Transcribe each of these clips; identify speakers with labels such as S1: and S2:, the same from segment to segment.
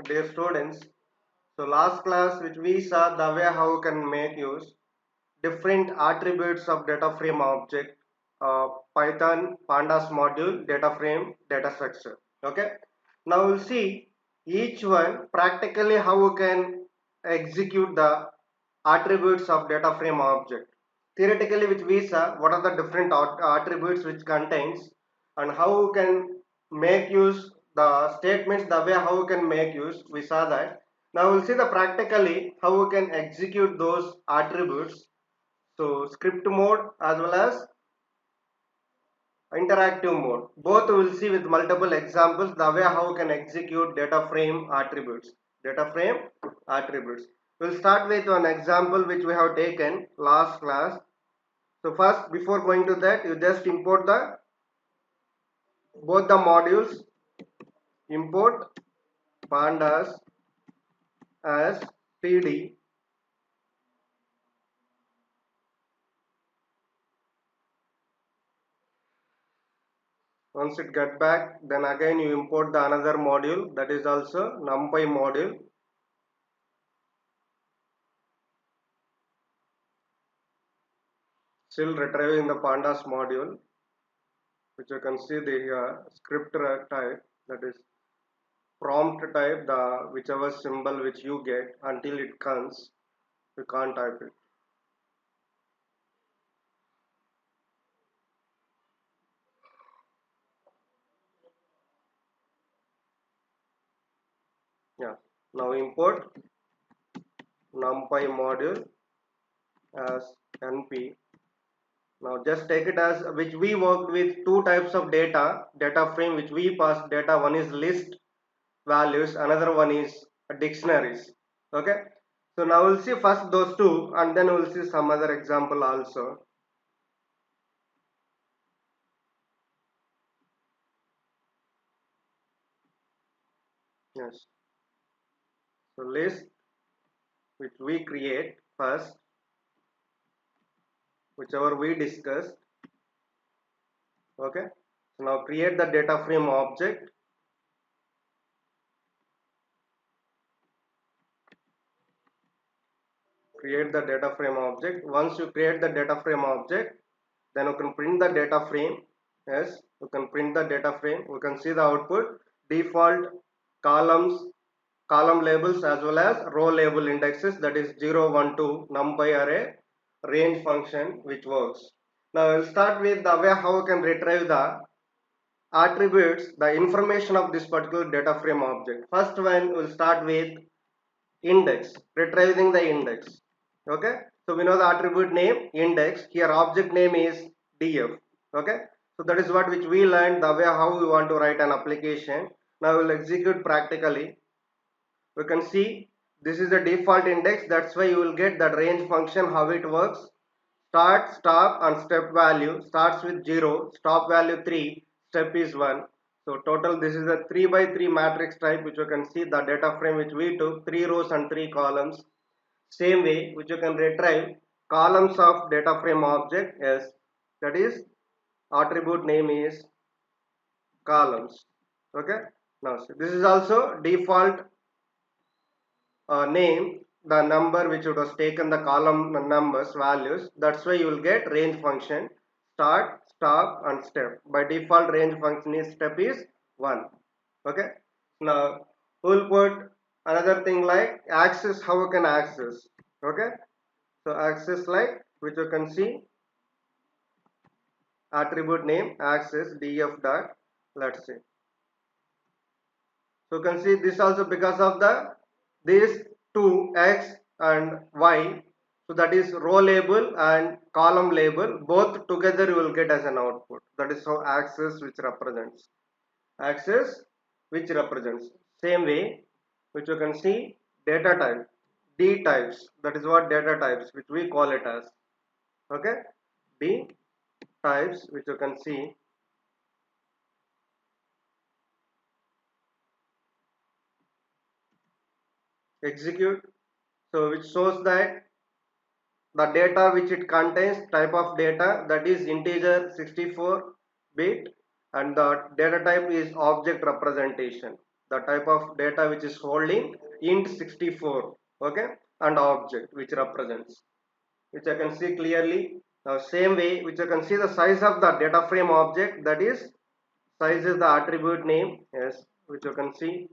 S1: Dear students, so last class which we saw the way how we can make use different attributes of data frame object, Python pandas module, data frame, data structure. Okay. Now we'll see each one practically how we can execute the attributes of data frame object. Theoretically, which we saw what are the different attributes which contains and how we can make use the statements the way how we can make use. We saw that. Now we'll see the practically how we can execute those attributes. So script mode as well as interactive mode. Both we will see with multiple examples the way how we can execute data frame attributes. Data frame attributes. We'll start with one example which we have taken last class. So first, before going to that, you just import the both the modules. Import pandas as pd. Once it get back, then again you import the another module, that is also numpy module. Still retrieving the pandas module, which you can see the script type, that is prompt type, the whichever symbol which you get until it comes, you can't type it. Yeah. Now import numpy module as np. Now just take it as which we worked with two types of data frame which we pass data. One is list values, another one is dictionaries. Okay. So now we'll see first those two and then we'll see some other example also. Yes. So list which we create first, whichever we discussed. Okay. So now create the data frame object. Create the data frame object. Once you create the data frame object, then you can print the data frame. Yes, you can print the data frame. We can see the output default columns, column labels as well as row label indexes, that is 0 1 2 numpy array range function which works. Now we'll start with the way how we can retrieve the attributes, the information of this particular data frame object. First one we'll start with index, retrieving the index. Okay, so we know the attribute name index, here object name is df. Okay, so that is what which we learned the way how we want to write an application. Now we'll execute practically. We can see this is the default index, that's why you will get that range function. How it works: start, stop and step value. Starts with 0, stop value 3, step is 1. So total this is a 3 by 3 matrix type which you can see the data frame which we took 3 rows and 3 columns. Same way which you can retrieve columns of data frame object. Yes, that is attribute name is columns. Okay, now so this is also default name, the number which it was taken the column numbers values. That's why you will get range function start, stop and step. By default range function is step is 1. Okay, now we'll put another thing like access, how you can access. Okay, so access like which you can see attribute name access df dot, let's see. So you can see this also because of the these two x and y. So that is row label and column label, both together you will get as an output. That is how access which represents. Access which represents. Same way which you can see data type. D types. That is what data types which we call it as. Okay. D types which you can see. Execute. So which shows that the data which it contains, type of data, that is integer 64 bit and the data type is object representation. the type of data which is holding int 64, okay, and object which represents, which I can see clearly. Now same way, which I can see the size of the data frame object, that is size is the attribute name, yes, which you can see.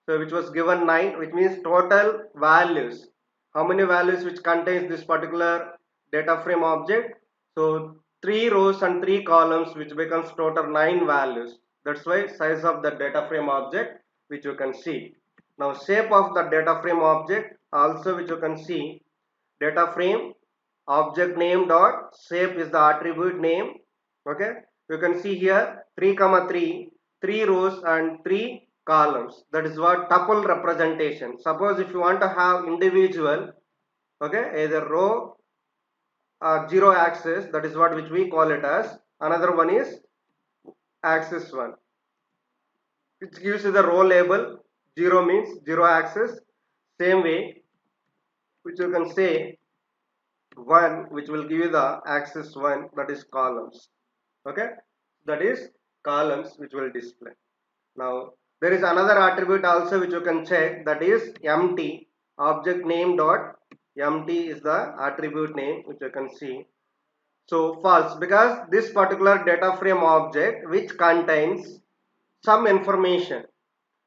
S1: So which was given 9, which means total values. How many values which contains this particular data frame object? So 3 rows and 3 columns, which becomes total 9 values. That's why size of the data frame object, which you can see. Now shape of the data frame object also, which you can see. Data frame object name dot shape is the attribute name, okay. You can see here 3 comma 3, 3 rows and 3 columns. That is what tuple representation. Suppose if you want to have individual, okay, either row or 0 axis, that is what which we call it as. Another one is axis 1, which gives you the row label. 0 means 0 axis. Same way, which you can say 1, which will give you the axis 1, that is columns, okay, that is columns which will display. Now there is another attribute also which you can check, that is empty. Object name dot empty is the attribute name, which you can see. So false, because this particular data frame object which contains some information.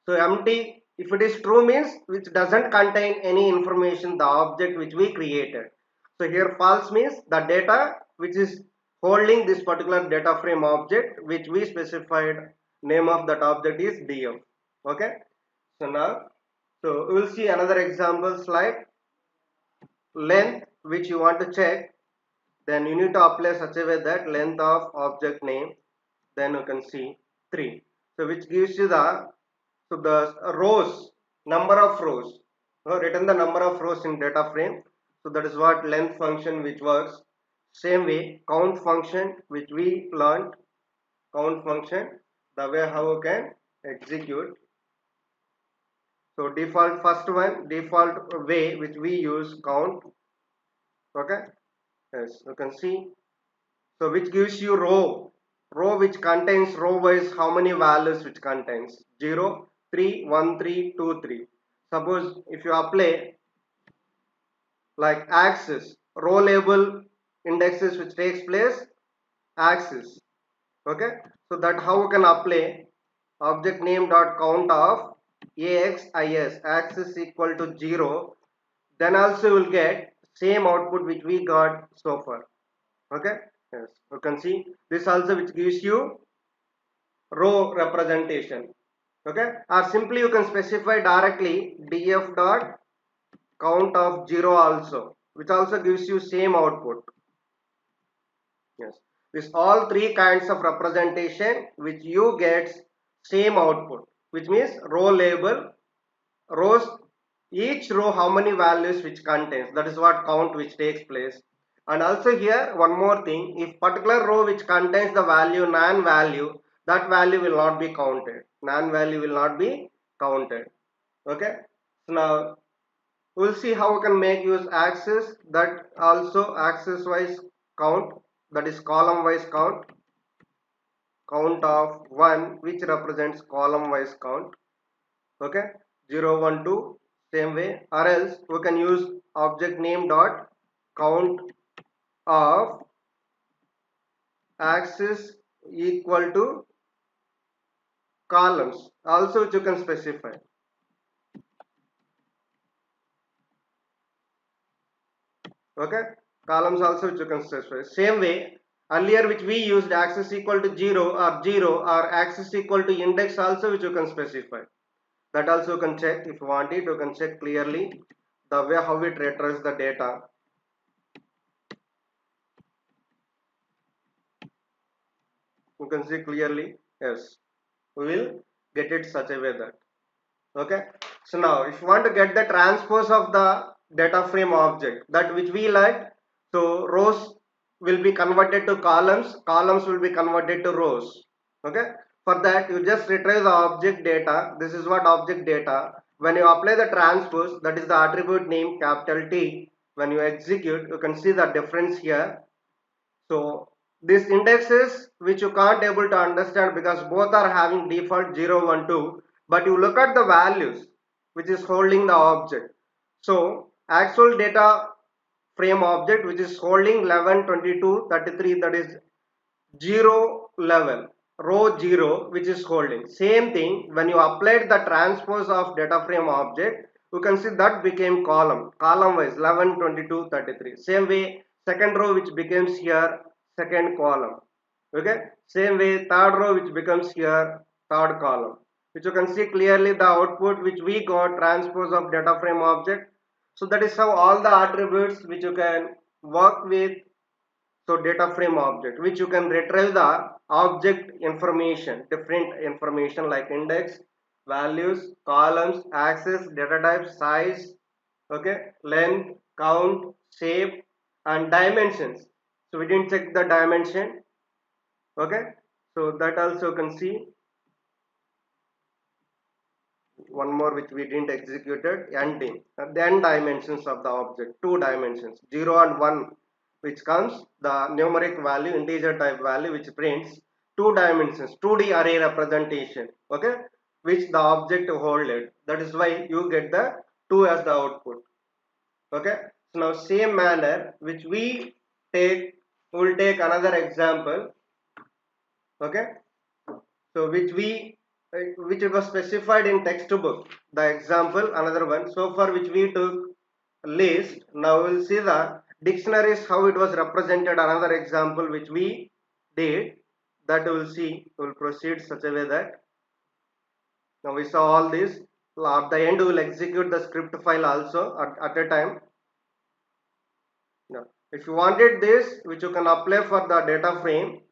S1: So empty, if it is true, means which doesn't contain any information, the object which we created. So here false means the data which is holding this particular data frame object, which we specified name of that object is df, okay. So now, so we will see another examples like length, which you want to check. Then you need to apply such a way that length of object name, then you can see 3. So which gives you the, so the rows, number of rows, written the number of rows in data frame. So that is what length function which works. Same way count function which we learned, count function, the way how you can execute. So default first one, default way which we use count, okay, yes, you can see. So which gives you row, row which contains row wise how many values which contains 0, 3, 1, 3, 2, 3. Suppose if you apply like axis, row label indexes which takes place axis, okay. So that how you can apply object name dot count of axis, axis equal to 0, then also will get same output which we got so far, okay. Yes, you can see this also which gives you row representation, okay. Or simply you can specify directly df dot count of 0 also, which also gives you same output. Yes, this all 3 kinds of representation which you get same output, which means row label, rows, each row how many values which contains, that is what count which takes place. And also here one more thing, if particular row which contains the value non value, that value will not be counted, non value will not be counted, okay. So now we'll see how we can make use axis, that also axis wise count, that is column wise count, count of 1 which represents column wise count, okay, 0, 1, 2, same way. Or else we can use object name dot count of axis equal to columns also, which you can specify, okay, columns also which you can specify. Same way earlier which we used axis equal to 0 or axis equal to index also, which you can specify. That also you can check if you want it, you can check clearly the way how it retrieves the data. You can see clearly, yes, we will get it such a way that, okay. So now if you want to get the transpose of the data frame object, that which we like, so rows will be converted to columns, columns will be converted to rows, okay. For that you just retrieve the object data, this is what object data. When you apply the transpose, that is the attribute name capital T, when you execute you can see the difference here. So these indexes which you can't able to understand because both are having default 0, 1, 2, but you look at the values which is holding the object. So actual data frame object which is holding 11, 22, 33, that is 0 level, row 0 which is holding. Same thing, when you applied the transpose of data frame object, you can see that became column wise 11, 22, 33. Same way second row which becomes here second column. Okay, same way third row which becomes here third column, which you can see clearly the output which we got transpose of data frame object. So that is how all the attributes which you can work with. So data frame object which you can retrieve the object information, different information like index, values, columns, axis, data type, size, okay, length, count, shape and dimensions. So we didn't check the dimension. Okay, so that also you can see. One more which we didn't executed, ending the end dimensions of the object, two dimensions, 0 and 1, which comes the numeric value, integer type value, which prints two dimensions, 2D array representation, okay, which the object hold it. That is why you get the 2 as the output. Okay, so now same manner which we take, we will take another example. Okay, so which it was specified in textbook, the example another one. So far which we took list, now we'll see the dictionaries how it was represented, another example which we did, that we will see. We will proceed such a way that now we saw all this. At the end we will execute the script file also at a time. Now if you wanted this, which you can apply for the data frame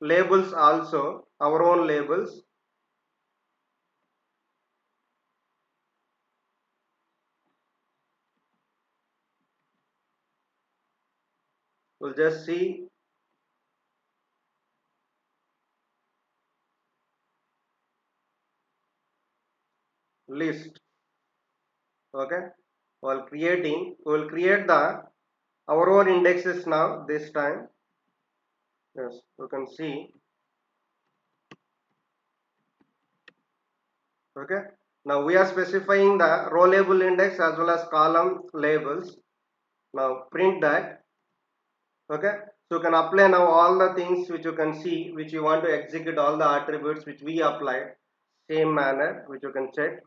S1: labels also, our own labels. We'll just see list. Okay, while creating, we will create the our own indexes now this time. Yes, you can see. Okay, now we are specifying the row label index as well as column labels. Now print that. Okay, so you can apply now all the things which you can see, which you want to execute, all the attributes which we applied, same manner which you can check.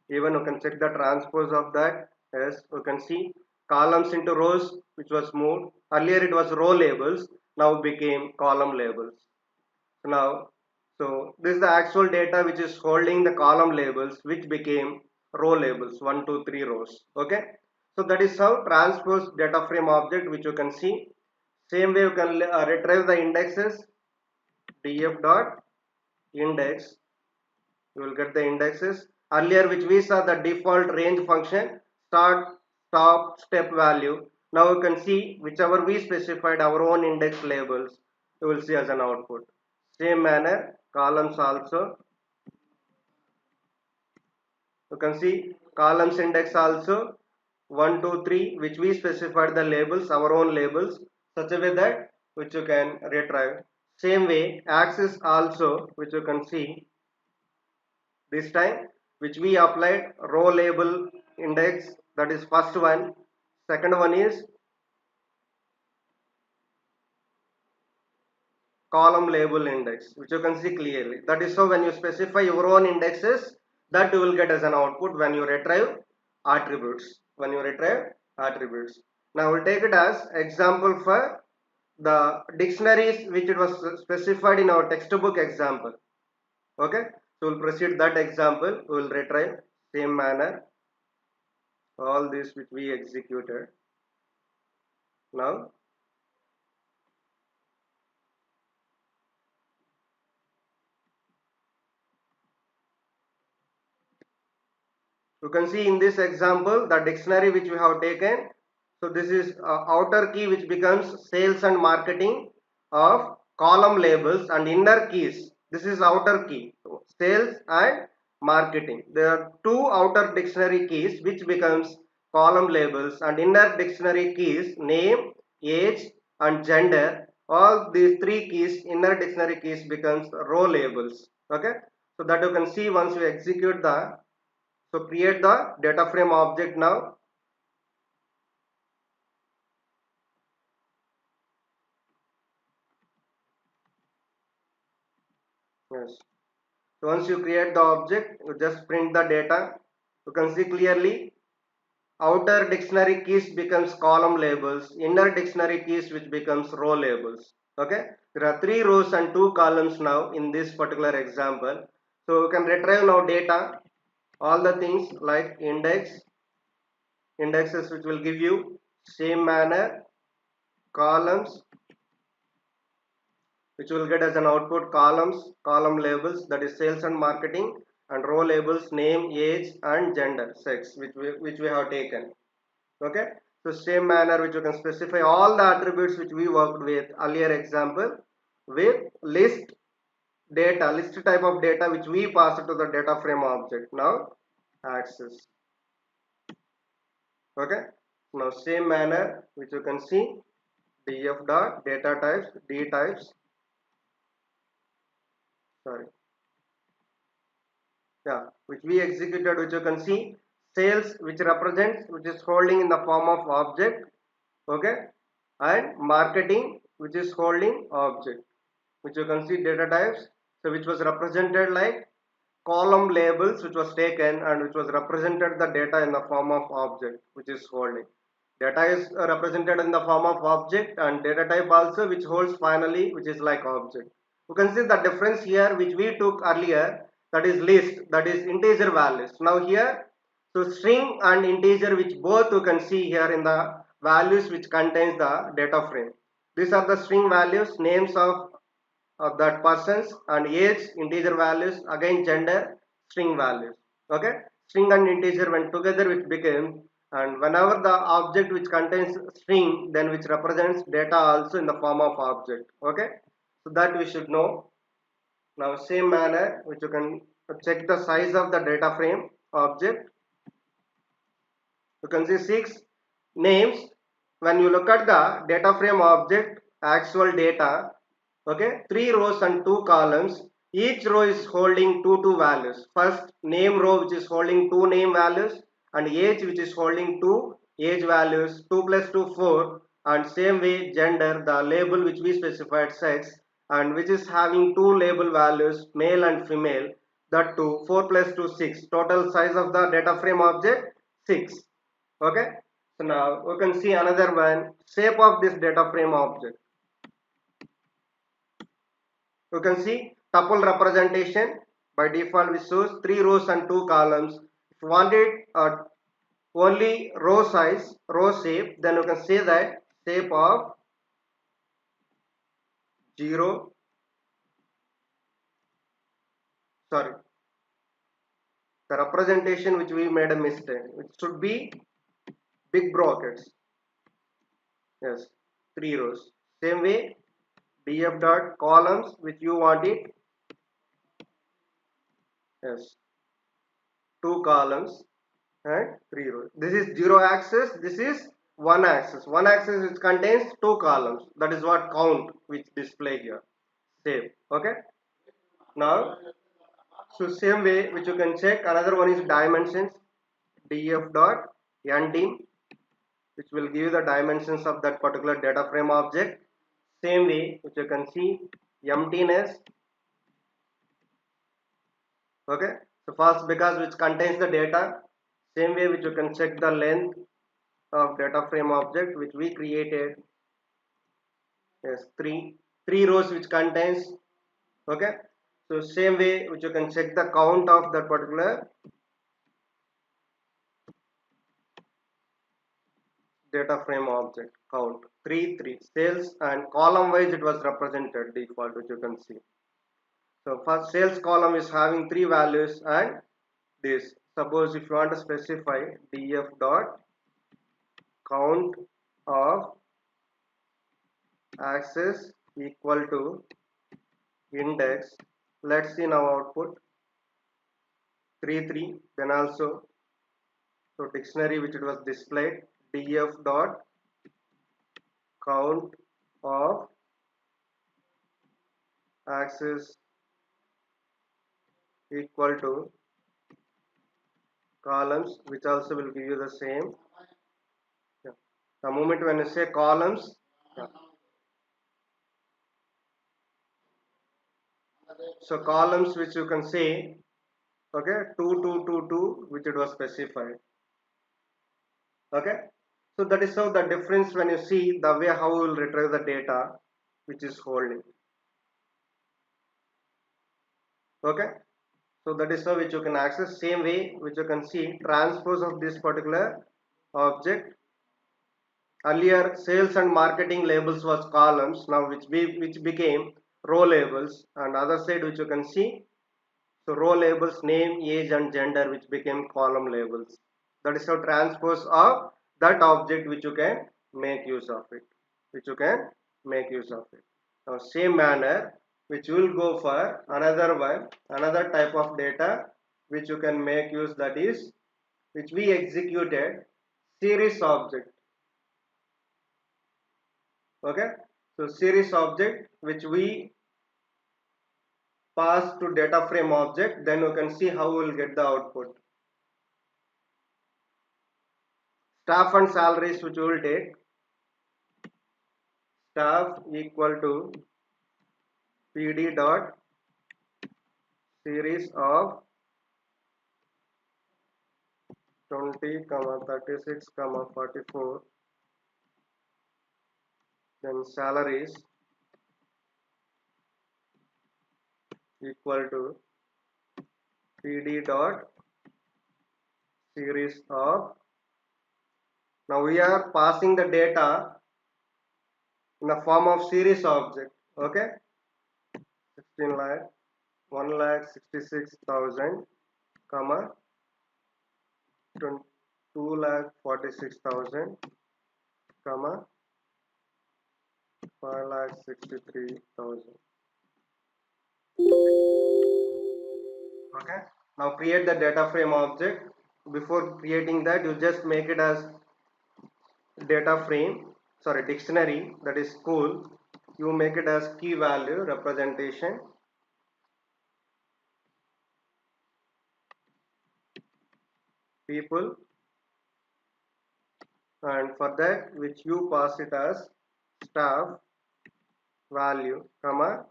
S1: Even you can check the transpose of that. Yes, you can see columns into rows which was moved. Earlier it was row labels, now became column labels. Now, so this is the actual data which is holding the column labels which became row labels, 1, 2, 3 rows. Okay, so that is how transpose data frame object which you can see. Same way you can retrieve the indexes, df dot index, you will get the indexes. Earlier which we saw the default range function, start, stop, step value. Now you can see whichever we specified our own index labels, you will see as an output. Same manner columns also, you can see columns index also 1, 2, 3 which we specified the labels, our own labels, such a way that which you can retrieve. Same way axis also which you can see this time, which we applied row label index, that is first one. Second one is column label index, which you can see clearly. That is so when you specify your own indexes, that you will get as an output when you retrieve attributes. When you retrieve attributes. Now we'll take it as example for the dictionaries which it was specified in our textbook example. Okay, so we'll proceed that example. We will retrieve same manner all this which we executed. Now you can see in this example the dictionary which we have taken. So this is outer key which becomes sales and marketing of column labels, and inner keys, this is outer key, so sales and marketing. There are two outer dictionary keys which becomes column labels, and inner dictionary keys name, age and gender. All these three keys, inner dictionary keys, becomes row labels. Okay, so that you can see once you execute the, so create the data frame object now. Yes. So once you create the object, you just print the data. You can see clearly outer dictionary keys becomes column labels, inner dictionary keys which becomes row labels. Okay, there are 3 rows and 2 columns now in this particular example. So you can retrieve now data, all the things like indexes which will give you same manner, columns which will get as an output columns, column labels, that is sales and marketing, and row labels name, age and gender, sex, which we have taken. Okay, so same manner which you can specify all the attributes which we worked with earlier example with list data, list type of data which we pass to the data frame object. Now access. Okay, now same manner which you can see df dot data types, d types, sorry, yeah, which we executed, which you can see sales which represents, which is holding in the form of object. Okay, and marketing which is holding object, which you can see data types, so which was represented like column labels which was taken and which was represented the data in the form of object which is holding. Data is represented in the form of object, and data type also which holds finally which is like object. You can see the difference here which we took earlier, that is list, that is integer values. Now here, so string and integer which both you can see here in the values which contains the data frame. These are the string values, names of that persons, and age integer values, again gender string values. Okay, string and integer went together which became, and whenever the object which contains string then which represents data also in the form of object. Okay, so that we should know. Now same manner which you can check the size of the data frame object. You can see 6 names. When you look at the data frame object actual data, okay, 3 rows and 2 columns, each row is holding two values. First name row which is holding 2 name values, and age which is holding 2 age values, 2 plus 2 4, and same way gender, the label which we specified sex, and which is having 2 label values male and female, that 2 4 plus 2 6, total size of the data frame object 6. Okay, so now we can see another one, shape of this data frame object. You can see tuple representation. By default we shows 3 rows and 2 columns. If you wanted only row size, row shape, then you can say that shape of 0, sorry, the representation which we made a mistake, it should be big brackets. Yes, 3 rows. Same way df dot columns which you want it, yes, 2 columns and 3 rows. This is 0 axis, this is 1 axis. 1 axis which contains 2 columns, that is what count which display here. Save. Okay, now so same way which you can check, another one is dimensions. Df dot ndim, which will give you the dimensions of that particular data frame object. Same way which you can see emptiness. Okay, so first because which contains the data. Same way which you can check the length of data frame object which we created. Yes, three rows which contains. Okay, so same way which you can check the count of that particular data frame object, count 3 sales, and column wise it was represented default which you can see. So first sales column is having 3 values, and this, suppose if you want to specify df dot count of access equal to index, let's see now output 3 then also, so dictionary which it was displayed df dot count of access equal to columns, which also will give you the same. Yeah. The moment when you say columns, yeah. So columns which you can say, okay, 2 2 2 2, which it was specified. Okay, so that is how the difference when you see the way how we will retrieve the data which is holding. Okay, so that is how which you can access. Same way which you can see transpose of this particular object. Earlier sales and marketing labels was columns, now which became row labels, and other side which you can see, so row labels name, age and gender, which became column labels. That is how transpose of that object which you can make use of it, which you can make use of it. Now same manner which will go for another one, another type of data which you can make use, that is which we executed series object. Okay, so series object which we pass to data frame object, then you can see how we will get the output. Staff and salaries which we will take, staff equal to pd dot series of 20, 36, 44, then salaries equal to pd dot series of. Now we are passing the data in the form of series object. Okay, 16 lakh, 1,66,000, comma 2,46,000, comma 5,63,000. Okay, now create the data frame object. Before creating that, you just make it as data frame, sorry, dictionary, that is school. You make it as key value representation, people, and for that which you pass it as staff value, comma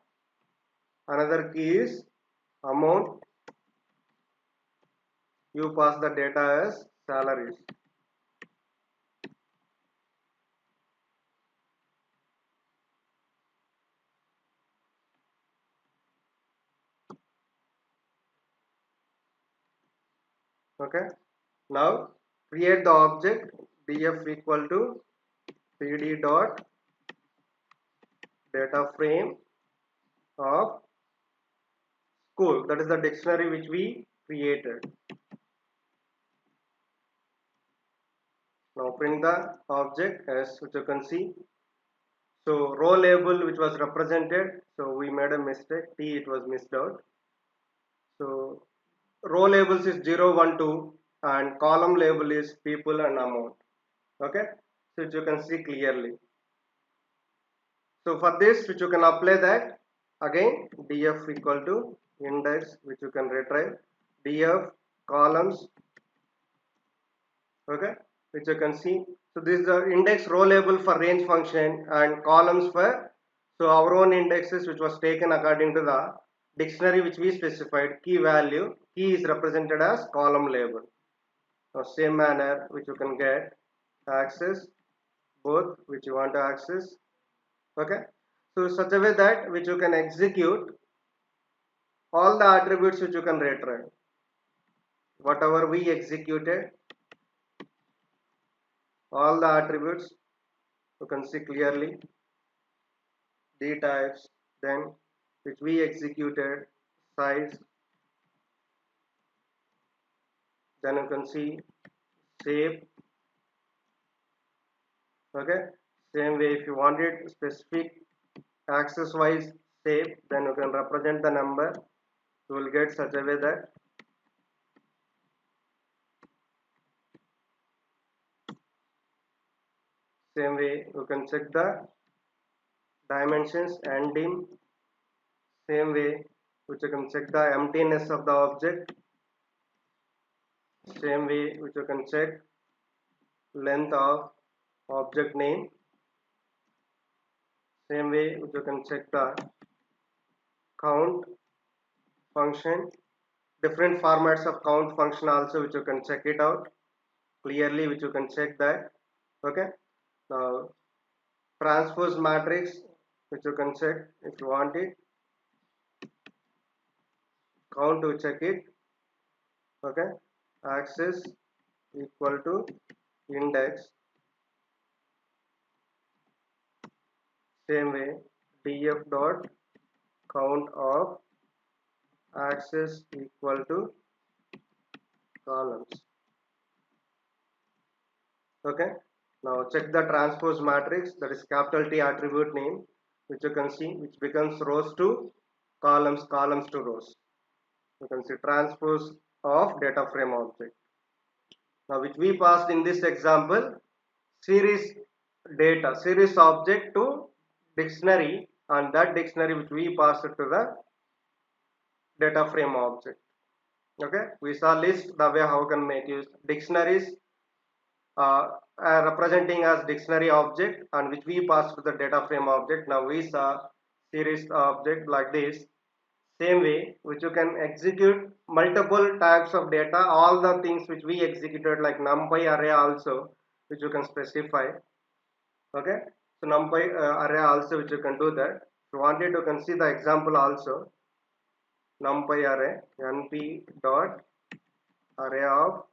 S1: another key is amount, you pass the data as salaries. Okay, now create the object df equal to pd dot data frame of school, that is the dictionary which we created. Now print the object as which you can see. So row label which was represented, so we made a mistake, T it was missed out. So row labels is 0, 1, 2 and column label is people and amount. Okay, so which you can see clearly. So for this which you can apply that again df equal to index which you can retrieve df columns. Okay, which you can see. So this is the index row label for range function and columns for, so our own indexes which was taken according to the dictionary which we specified, key value, key is represented as column label. Now same manner which you can get access both which you want to access. Okay, so such a way that which you can execute all the attributes which you can retrieve, whatever we executed, all the attributes you can see clearly, d types, then which we executed, size, then you can see shape. Okay, same way if you wanted specific axis wise shape, then you can represent the number, you will get such a way that same way you can check the dimensions and dim, same way which you can check the emptiness of the object. Same way which you can check length of object name. Same way which you can check the count function. Different formats of count function also which you can check it out clearly, which you can check that. Okay, now transpose matrix which you can check if you want it, count to check it. Okay, axis equal to index. Same way df dot count of axis equal to columns. Okay, now check the transpose matrix, that is capital T attribute name, which you can see, which becomes rows to columns, columns to rows. You can see transpose of data frame object. Now which we passed in this example, series data, series object to dictionary, and that dictionary which we passed to the data frame object. Okay, we saw list, the way how can make use dictionaries representing as dictionary object, and which we pass to the data frame object. Now we saw series object like this. Same way which you can execute multiple types of data, all the things which we executed like numpy array also, which you can specify. Okay, so numpy array also which you can do that. If you wanted, you can see the example also. Numpy array np dot array of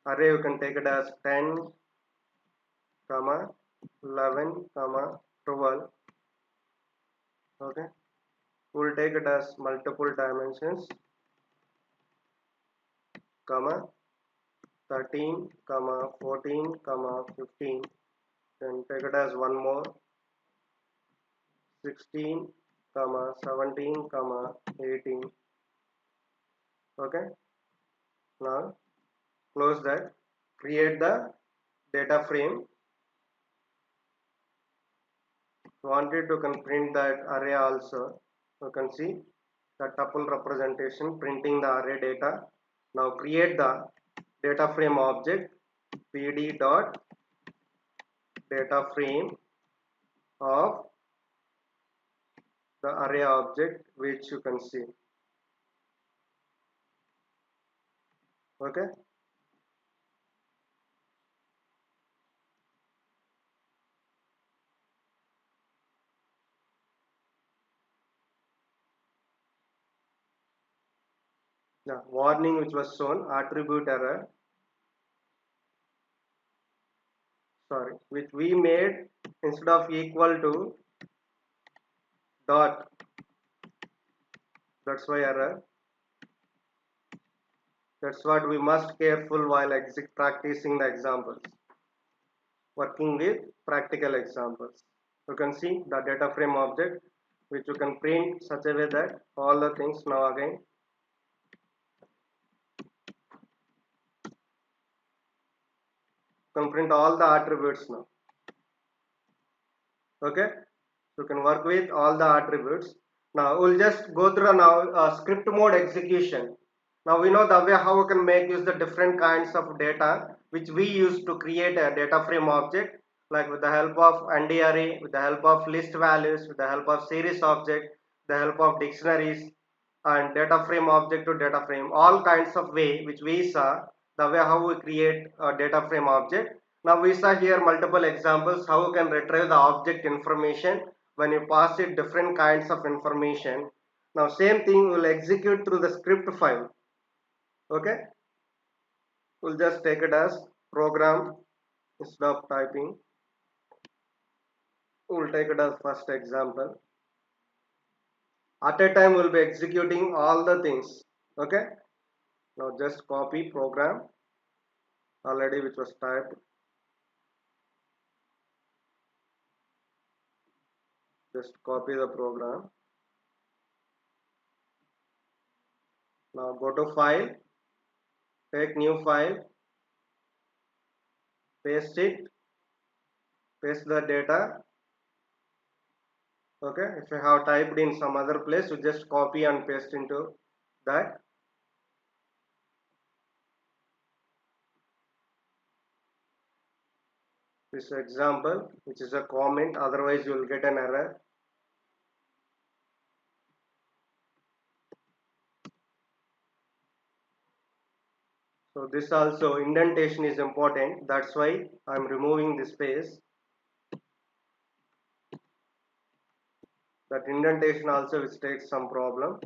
S1: array, you can take it as 10 comma 11 comma 12. Okay, we'll take it as multiple dimensions, comma 13 comma 14 comma 15, then take it as one more 16 comma 17 comma 18. Okay, now close that, create the data frame. Wanted to can print that array also, you can see the tuple representation printing the array data. Now create the data frame object pd dot data frame of the array object, which you can see. Okay, the warning which was shown, attribute error, sorry, which we made instead of equal to dot, that's why error. That's what we must careful while practicing the examples, working with practical examples. You can see the data frame object which you can print such a way that all the things. Now again you can print all the attributes now. Okay, you can work with all the attributes. Now we'll just go through now script mode execution. Now we know the way how we can make use the different kinds of data which we use to create a data frame object, like with the help of ND array, with the help of list values, with the help of series object, the help of dictionaries, and data frame object to data frame, all kinds of way which we saw the way how we create a data frame object. Now we saw here multiple examples how you can retrieve the object information when you pass it different kinds of information. Now same thing will execute through the script file. Okay, we'll just take it as program instead of typing. We'll take it as first example. At a time we'll be executing all the things. Okay, now just copy program already which was typed. Just copy the program. Now go to file, take new file, paste it, paste the data, Okay, if you have typed in some other place, you just copy and paste into that. This example, which is a comment, otherwise you will get an error. So this also indentation is important. That's why I'm removing this space. That indentation also which takes some problem.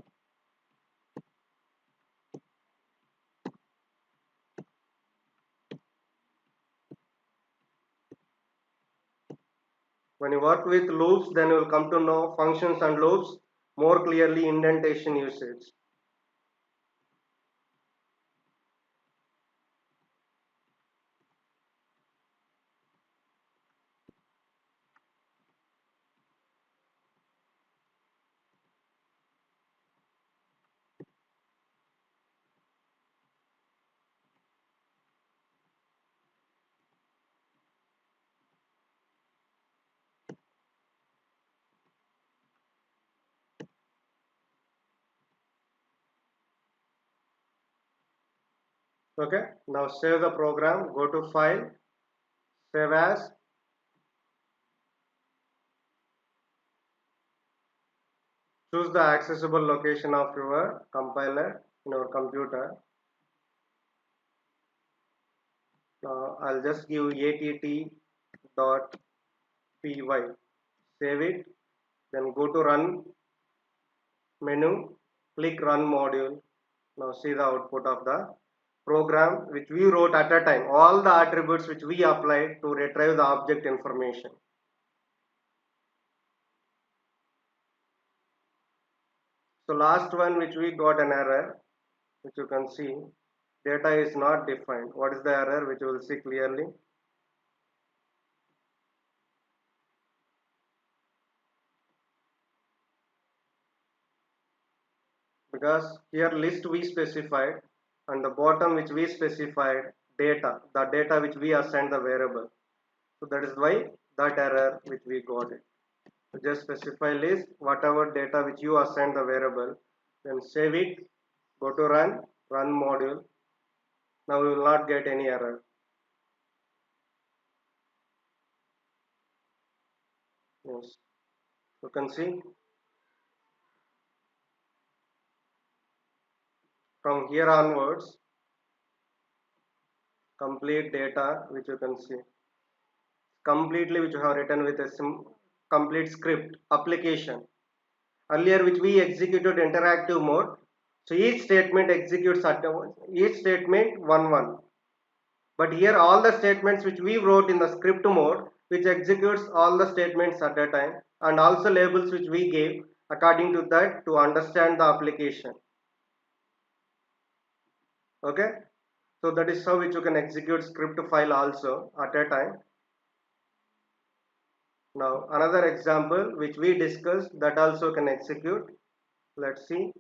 S1: When you work with loops, then you will come to know functions and loops more clearly, indentation usage. Okay, now save the program, go to file, save as, choose the accessible location of your compiler in your computer. Now I'll just give att.py, save it, then go to run menu, click run module. Now see the output of the program which we wrote at a time, all the attributes which we applied to retrieve the object information. So last one which we got an error, which you can see, data is not defined. What is the error which you will see clearly? Because here list we specified and the bottom which we specified data, the data which we assigned the variable. So that is why that error which we got it. So just specify list, whatever data which you assign the variable, then save it, go to run module. Now we will not get any error. Yes, you can see from here onwards, complete data which you can see completely which you have written with a complete script application. Earlier which we executed interactive mode, so each statement executes at each statement one, but here all the statements which we wrote in the script mode which executes all the statements at a time, and also labels which we gave according to that to understand the application. Okay, so that is how which you can execute script file also at a time. Now another example which we discussed that also can execute. Let's see.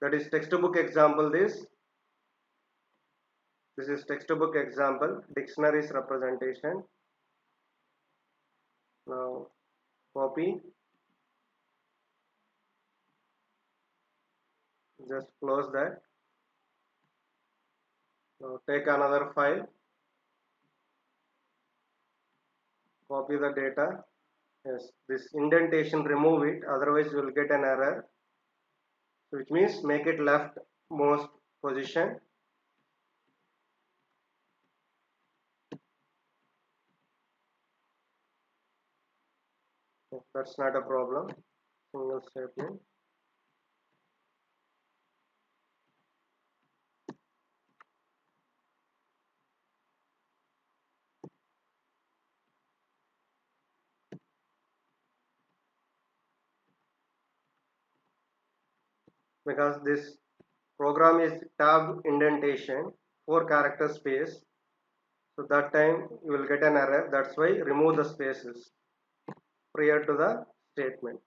S1: That is textbook example. This is textbook example, dictionaries representation. Now copy, just close that. Now take another file, copy the data. Yes, this indentation, remove it, otherwise you will get an error. So which means make it left most position. That's not a problem. Single statement. Because this program is tab indentation, 4 character space, so that time you will get an error. That's why remove the spaces prior to the statement.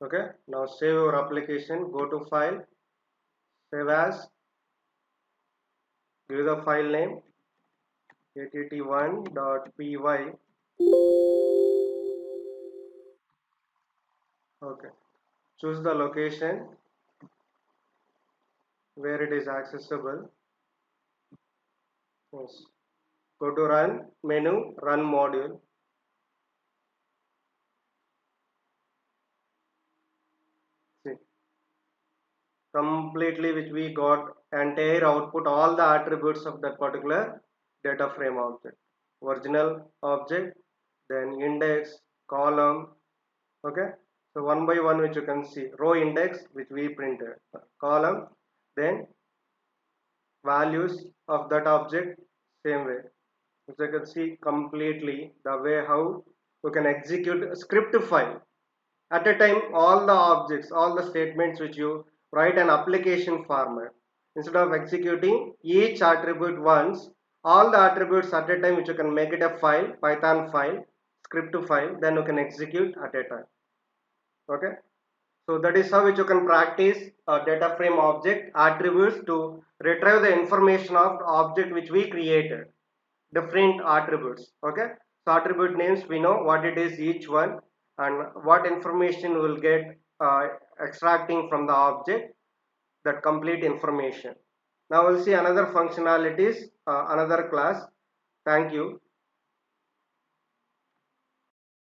S1: Okay, now save your application, go to file, save as, give the file name att1.py. Okay, choose the location where it is accessible. Yes, go to run menu, run module. See, completely which we got entire output, all the attributes of that particular data frame object, original object, then index, column. Okay, so one by one which you can see, row index which we printed, column, then values of that object, same way. As you can see completely the way how we can execute a script file at a time, all the objects, all the statements which you write an application format, instead of executing each attribute once, all the attributes at a time which you can make it a file, Python file, script file, then you can execute at a time. Okay, so that is how which you can practice a data frame object attributes to retrieve the information of the object which we created, different attributes. Okay, so attribute names, we know what it is each one and what information will get extracting from the object, that complete information. Now we'll see another functionalities, another class. Thank you.